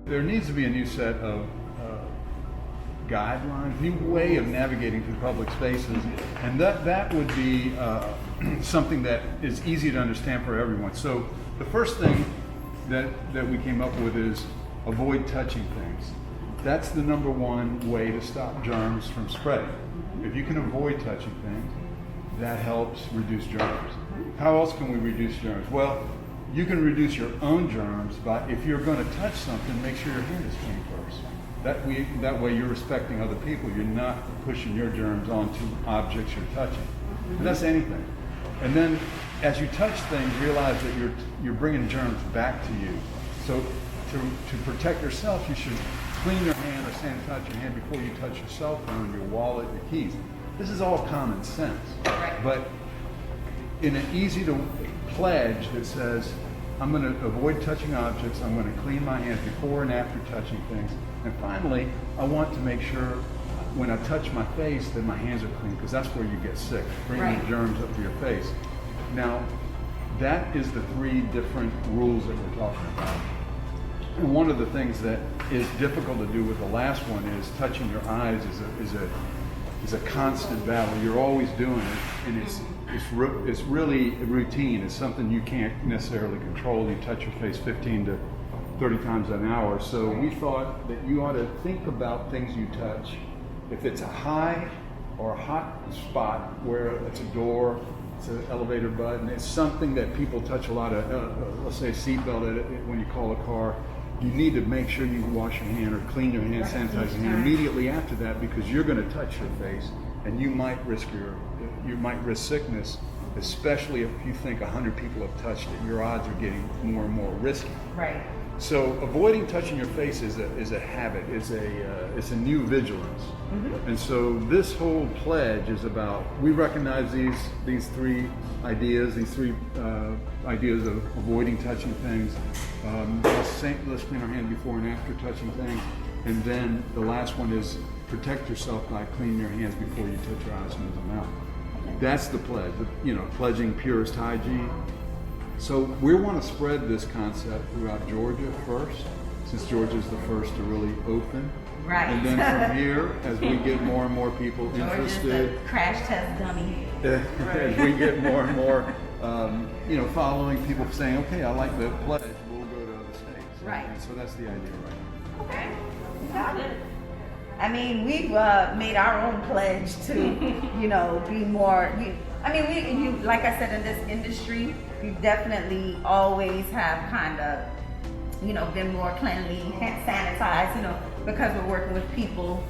there needs to be a new set of guidelines, new way of navigating through public spaces, and that would be something that is easy to understand for everyone. So the first thing that we came up with is avoid touching things. That's the number one way to stop germs from spreading. If you can avoid touching things, that helps reduce germs. How else can we reduce germs? Well, you can reduce your own germs by, if you're going to touch something, make sure your hand is clean first. That way you're respecting other people. You're not pushing your germs onto objects you're touching. And that's anything. And then as you touch things, realize that you're bringing germs back to you. So to protect yourself, you should clean your hand or sanitize your hand before you touch your cell phone, your wallet, your keys. This is all common sense. Right. But in an easy to pledge that says, I'm going to avoid touching objects, I'm going to clean my hands before and after touching things, and finally, I want to make sure when I touch my face that my hands are clean, because that's where you get sick, bringing germs up to your face. Now, that is the three different rules that we're talking about. And one of the things that is difficult to do with the last one is touching your eyes is a constant battle. You're always doing it, and it's really routine. It's something you can't necessarily control. You touch your face 15 to 30 times an hour. So we thought that you ought to think about things you touch. If it's a high or a hot spot where it's a door, it's an elevator button, it's something that people touch a lot of, let's say a seatbelt when you call a car, you need to make sure you wash your hand or clean your hand, sanitize your hand immediately after that, because you're going to touch your face and you might risk sickness, especially if you think 100 people have touched it. Your odds are getting more and more risky. Right. So avoiding touching your face is a habit. It's a new vigilance. And so this whole pledge is about, we recognize these three ideas, ideas of avoiding touching things. Let's clean our hand before and after touching things. And then the last one is protect yourself by cleaning your hands before you touch your eyes, nose, and mouth. That's the pledge, pledging purest hygiene. So we want to spread this concept throughout Georgia first, since Georgia's the first to really open. Right. And then from here, as we get more and more people interested, Georgia's the crash test dummy. as we get more and more, following people saying, okay, I like the pledge, we'll go to other states. Right. And so that's the idea right now. Okay. Got it. I mean, we've made our own pledge to, be more. Like I said, in this industry, you definitely always have kind of, been more cleanly, sanitized, because we're working with people,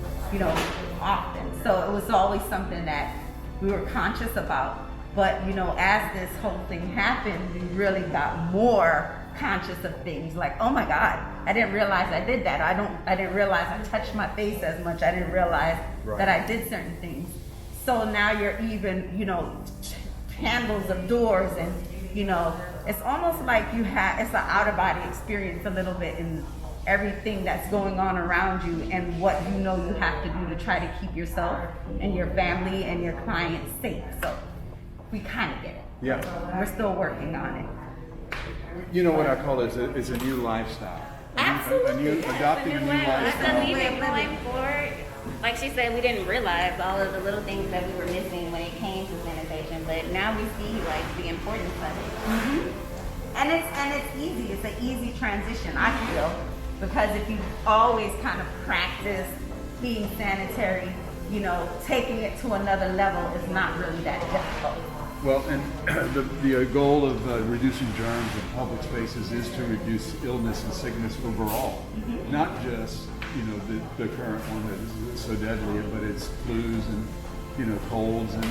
often. So it was always something that we were conscious about. But, as this whole thing happened, we really got more conscious of things like, oh my God, I didn't realize I did that. I didn't realize I touched my face as much. I didn't realize that I did certain things. So now you're even, handles of doors, and it's almost like it's an out-of-body experience a little bit in everything that's going on around you and what you have to do to try to keep yourself and your family and your clients safe. So we kind of get it. Yeah. We're still working on it. You know what I call it is a new lifestyle. Absolutely. Adopting a new lifestyle. We've been going forward. Like she said, we didn't realize all of the little things that we were missing when it came to sanitation, but now we see the importance of it. And it's easy. It's an easy transition, I feel, because if you always kind of practice being sanitary, taking it to another level is not really that difficult. Well, and the goal of reducing germs in public spaces is to reduce illness and sickness overall, not just the current one that is so deadly, but it's flus and colds, and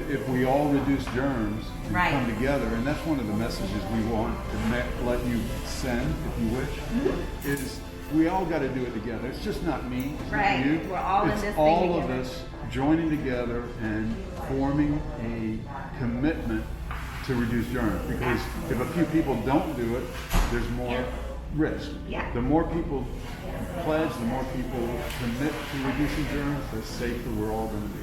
if we all reduce germs and come together, and that's one of the messages we want to let you send, if you wish, is we all got to do it together. It's just not me, it's not you. We're all in this thing It's all together. of us joining together and forming a commitment to reduce germs, because if a few people don't do it, there's more risk. The more people pledge, the more people commit to reducing germs, the safer we're all going to be.